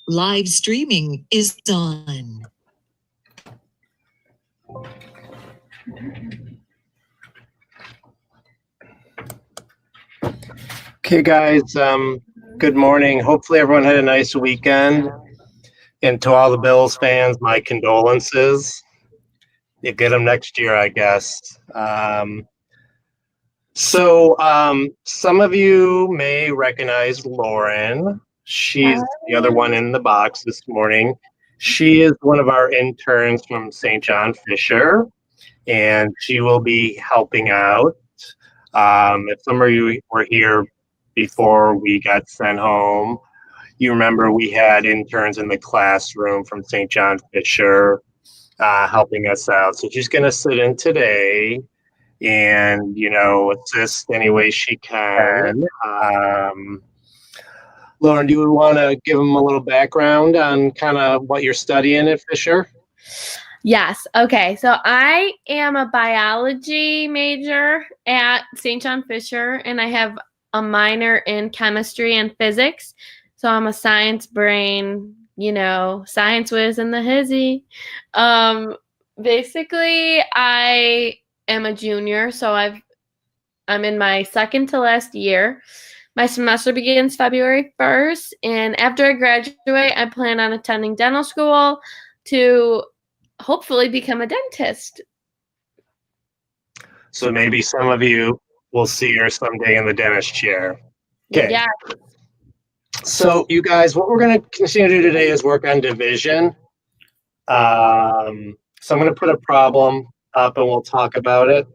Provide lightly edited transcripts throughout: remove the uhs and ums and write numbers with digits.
Live streaming is on. Okay, guys, good morning. Hopefully everyone had a nice weekend. And to all the Bills fans, my condolences. You get them next year, I guess. Some of you may recognize Lauren. She's the other one in the box this morning. She is one of our interns from St. John Fisher, and she will be helping out. If some of you were here before we got sent home, you remember we had interns in the classroom from St. John Fisher helping us out. So she's going to sit in today and, assist any way she can. Lauren, do you want to give them a little background on kind of what you're studying at Fisher? Yes. Okay. So I am a biology major at St. John Fisher, and I have a minor in chemistry and physics. So I'm a science brain, science whiz in the hizzy. Basically, I am a junior, so I'm in my second to last year. My semester begins February 1st, and after I graduate, I plan on attending dental school to hopefully become a dentist. So maybe some of you will see her someday in the dentist chair. Okay. Yeah. So you guys, what we're going to continue to do today is work on division. So I'm going to put a problem up and we'll talk about it.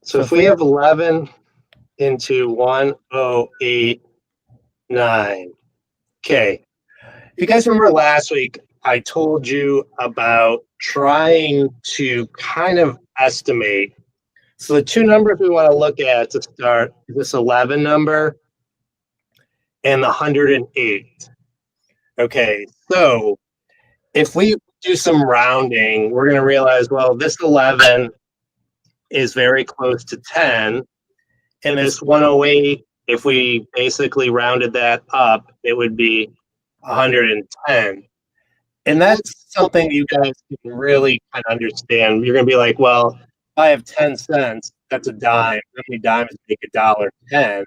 So if we have 11 into 1089, okay. If you guys remember last week, I told you about trying to kind of estimate. So the two numbers we want to look at to start is this 11 number and the 108. Okay, so if we do some rounding, we're going to realize, well, this 11 is very close to 10, and this 108, if we basically rounded that up, it would be 110. And that's something you guys can really kind of understand. You're going to be like, well, if I have 10 cents, that's a dime. How many dimes make $1.10?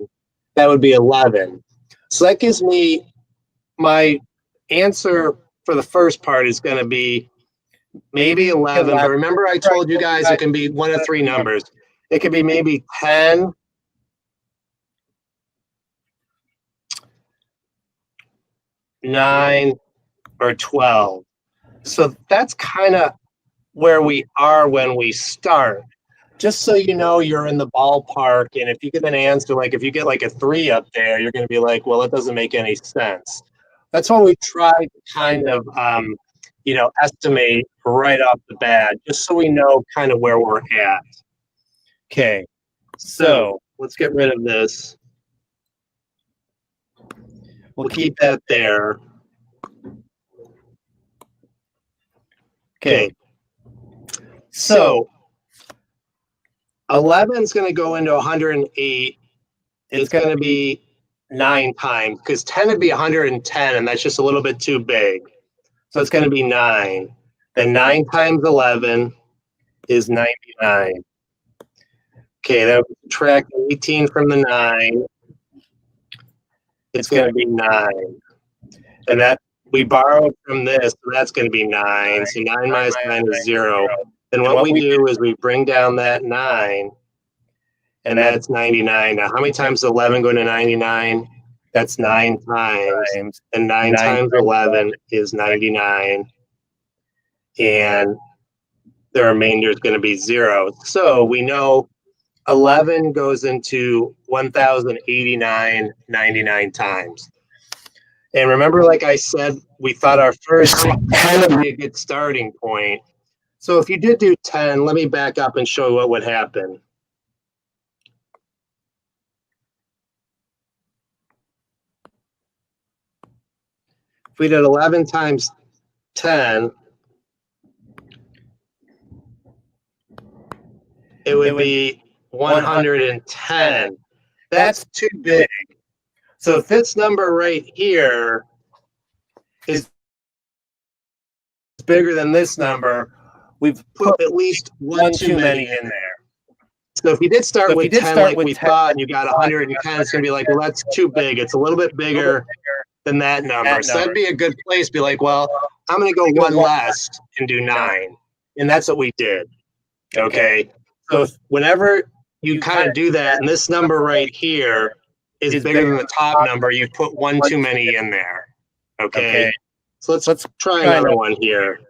That would be 11. So that gives me my answer for the first part is going to be maybe 11. But remember I told you guys it can be one of three numbers. It could be maybe 10, 9, or 12. So that's kind of where we are when we start. Just so you know you're in the ballpark, and if you get an answer, like if you get like a 3 up there, you're going to be like, well, it doesn't make any sense. That's why we try to kind of, estimate right off the bat, just so we know kind of where we're at. Okay, so let's get rid of this. We'll keep that there. Okay, so 11 is going to go into 108. It's going to be 9 times because 10 would be 110, and that's just a little bit too big. So it's going to be 9. Then 9 times 11 is 99. Okay, then subtract 18 from the 9. It's going to be 9. And that we borrowed from this, so that's going to be 9. So 9 minus 9 is 0. Then what we do is we bring down that 9, and that's 99. Now, how many times 11 go to 99? That's 9 times. And 9 times 11 is 99. And the remainder is going to be 0. So we know 11 goes into 1,089 99 times. And remember, like I said, we thought our first 10 would be a good starting point. So if you did do 10, let me back up and show you what would happen. If we did 11 times 10, it would be 110. That's too big. So if this number right here is bigger than this number, we've put at least one too many in there. So if you did start with 10 like we thought and you got 110, it's going to be like, well, that's too big. It's a little bit bigger than that number. So that'd be a good place to be like, well, I'm going to go one less and do 9. And that's what we did. Okay. So whenever you kind of do that, and this number right here is bigger than the top number, you put one too many in there. Okay. So let's try another one here.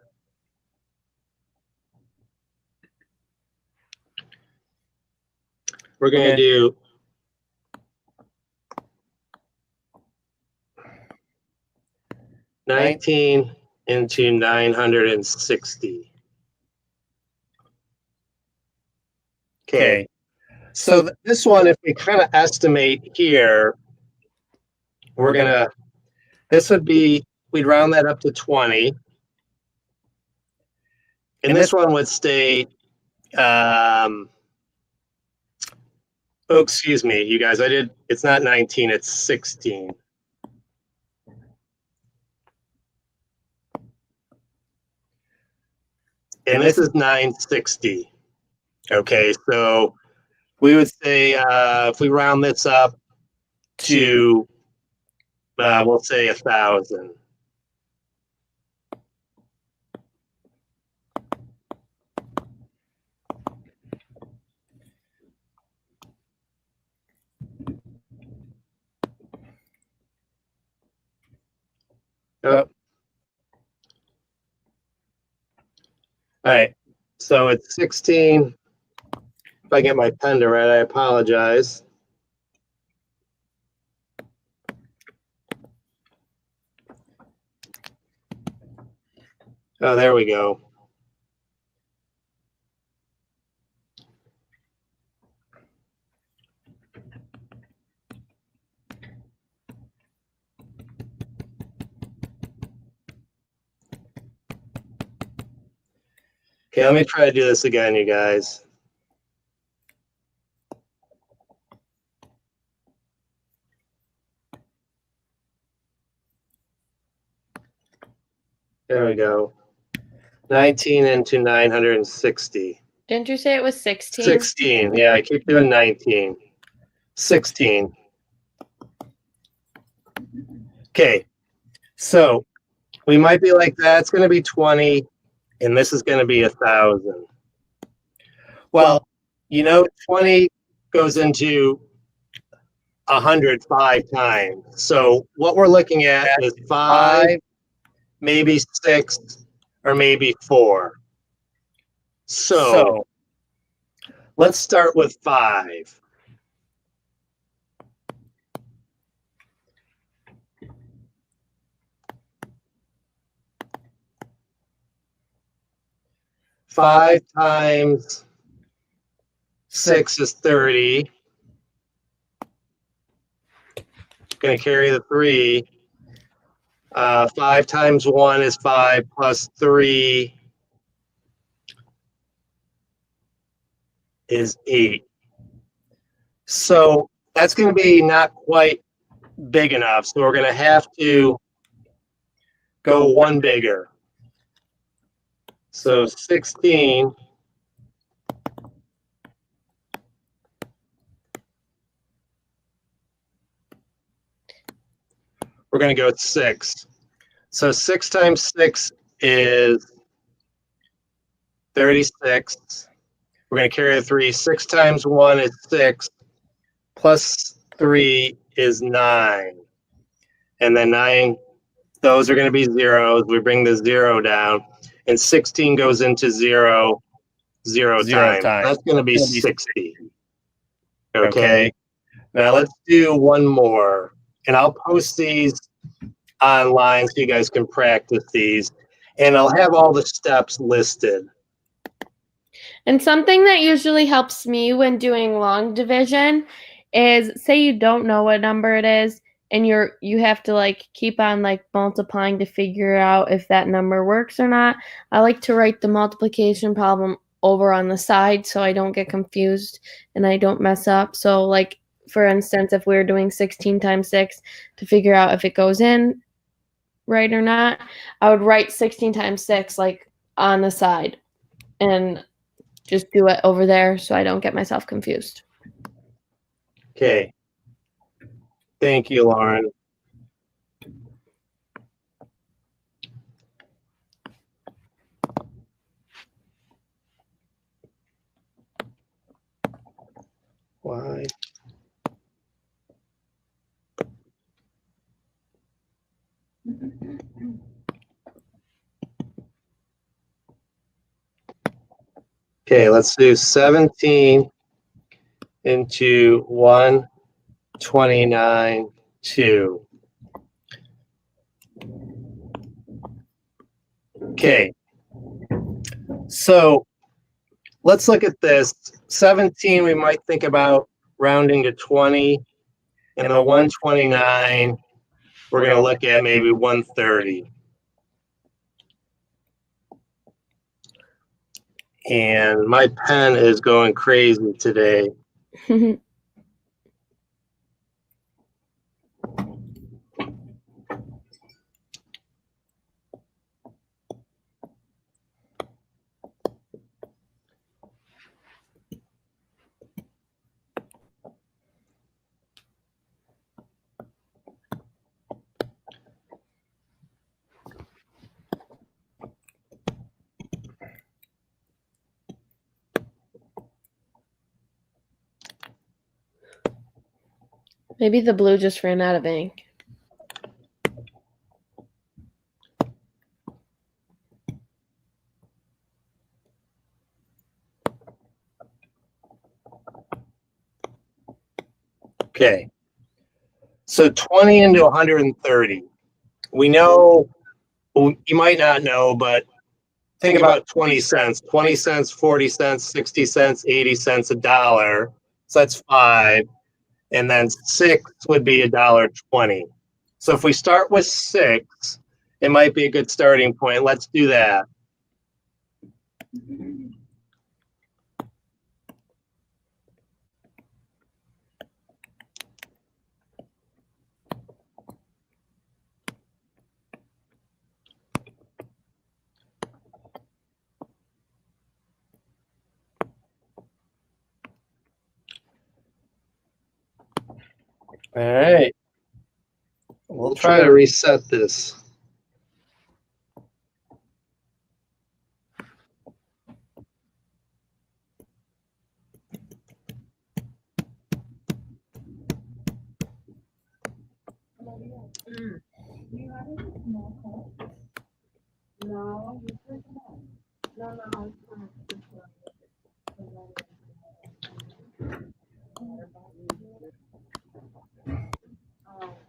We're going to do $19 into 960. Okay. So this one, if we kind of estimate here, this would be, we'd round that up to 20. And this one would stay, oh, excuse me, you guys, it's not 19, it's 16. And this is 960. Okay, so we would say if we round this up to, we'll say 1,000. Oh. All right, so it's 16. If I get my pen to write, I apologize. Oh, there we go. Okay, let me try to do this again, you guys. There we go. 19 into 960. Didn't you say it was 16? 16. Yeah, I keep doing 19. 16. Okay. So we might be like, that's going to be 20, and this is going to be 1,000. Well, 20 goes into 100 5 times. So what we're looking at is 5, maybe 6, or maybe 4. So let's start with 5. Five times 6 is 30. Going to carry the 3. 5 times 1 is 5 plus 3 is 8. So that's going to be not quite big enough. So we're going to have to go one bigger. So 16 we're going to go with 6. So 6 times 6 is 36. We're going to carry a 3. 6 times 1 is 6. Plus 3 is 9. And then 9, those are going to be zeros. We bring the 0 down. And 16 goes into 0 times. That's going to be 60. Okay. Now let's do one more. And I'll post these online so you guys can practice these. And I'll have all the steps listed. And something that usually helps me when doing long division is, say you don't know what number it is, and you have to like keep on like multiplying to figure out if that number works or not. I like to write the multiplication problem over on the side so I don't get confused and I don't mess up. So like for instance, if we're doing 16 times 6 to figure out if it goes in right or not, I would write 16 times 6 like on the side and just do it over there so I don't get myself confused. Okay. Thank you, Lauren. Why? Okay, let's do 17 into 129, 2. Okay, so let's look at this. 17, we might think about rounding to 20, and the 129, we're going to look at maybe 130. And my pen is going crazy today. Maybe the blue just ran out of ink. Okay, so 20 into 130. We know, well, you might not know, but think about 20 cents. 20 cents, 40 cents, 60 cents, 80 cents, $1. So that's 5. And then 6 would be $1.20. So if we start with 6, it might be a good starting point. Let's do that. All right. We'll try to reset this.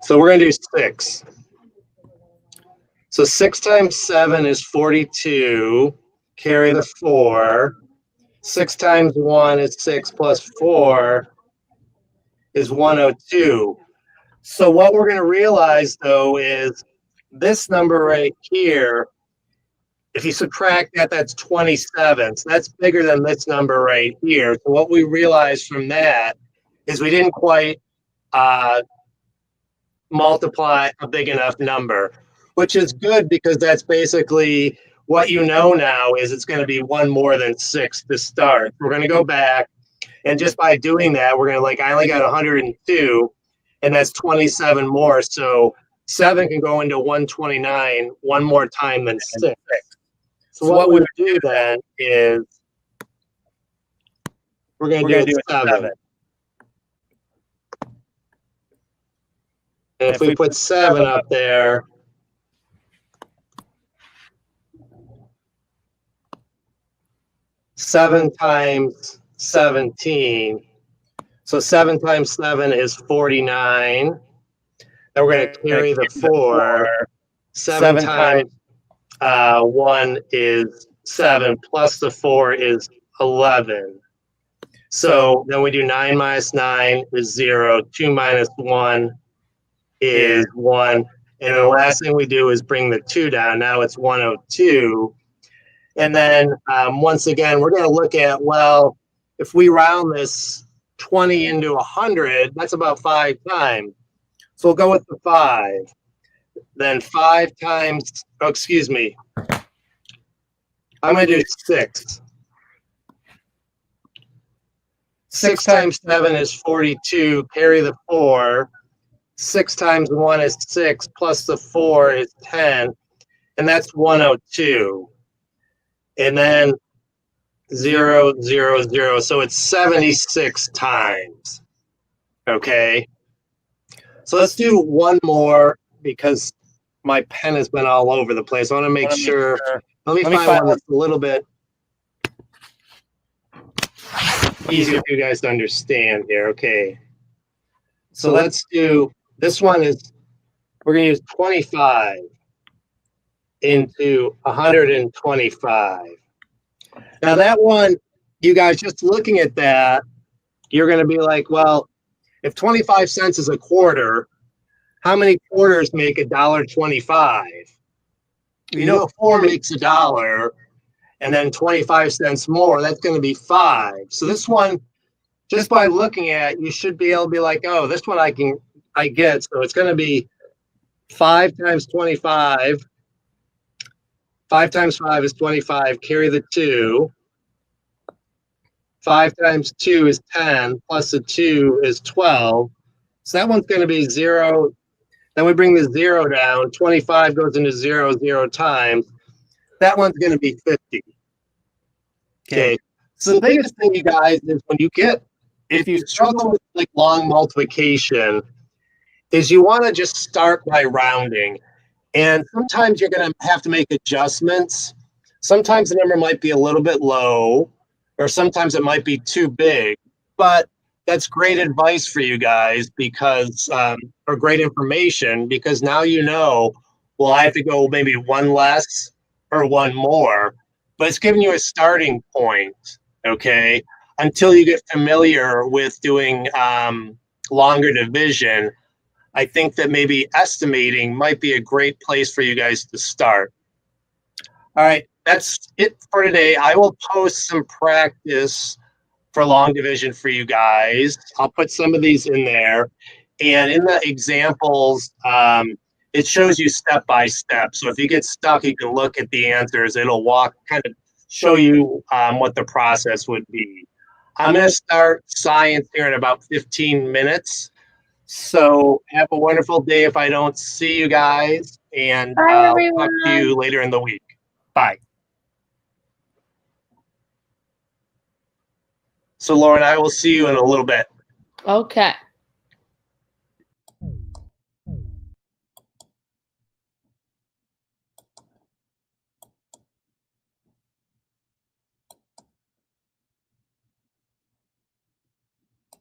So we're going to do 6. So 6 times 7 is 42. Carry the 4. 6 times 1 is 6 plus 4 is 102. So what we're going to realize, though, is this number right here, if you subtract that, that's 27. So that's bigger than this number right here. So what we realized from that is we didn't quite multiply a big enough number, which is good because that's basically what you know now is it's going to be one more than 6 to start. We're going to go back, and just by doing that, we're going to, like, I only got 102, and that's 27 more. So 7 can go into 129 one more time than 6. So what we would do then is we're going to do 7. And if we put 7 up there, seven times 17. So 7 times 7 is 49. Then we're going to carry the 4. 7 times 1 is 7, plus the 4 is 11. So then we do 9 minus 9 is 0. 2 minus 1 is 1. And the last thing we do is bring the 2 down. Now it's 102. And then once again, we're going to look at, well, if we round this 20 into 100, that's about 5 times. So we'll go with the 5. Then 5 times, oh, excuse me. I'm going to do 6. 6 times 7 is 42. Carry the 4. 6 times 1 is 6, plus the 4 is 10. And that's 102. And then 0, 0, 0. So it's 76 times. Okay. So let's do one more because my pen has been all over the place. I want to make sure. Let me find one that's a little bit easier for you guys to understand here. Okay. So let's do, this one is, we're going to use 25 into 125. Now that one, you guys, just looking at that, you're going to be like, well, if 25 cents is a quarter, how many quarters make $1.25? You know, 4 makes $1, and then 25 cents more, that's going to be 5. So this one, just by looking at it, you should be able to be like, oh, this one I get. So it's going to be 5 times 25. 5 times 5 is 25. Carry the 2. 5 times 2 is 10, plus the 2 is 12. So that one's going to be 0. Then we bring the 0 down. 25 goes into 0, 0 times. That one's going to be 50. Okay. So the biggest thing, you guys, is when you get, if you struggle with like long multiplication, is you want to just start by rounding. And sometimes you're going to have to make adjustments. Sometimes the number might be a little bit low, or sometimes it might be too big. But that's great advice for you guys because, or great information, because now you know, well, I have to go maybe one less or one more, but it's giving you a starting point, okay? Until you get familiar with doing longer division, I think that maybe estimating might be a great place for you guys to start. All right, that's it for today. I will post some practice for long division for you guys. I'll put some of these in there. And in the examples, it shows you step by step. So if you get stuck, you can look at the answers. It'll kind of show you what the process would be. I'm going to start science here in about 15 minutes. So have a wonderful day if I don't see you guys. And I'll talk to you later in the week. Bye. So Lauren, I will see you in a little bit. Okay.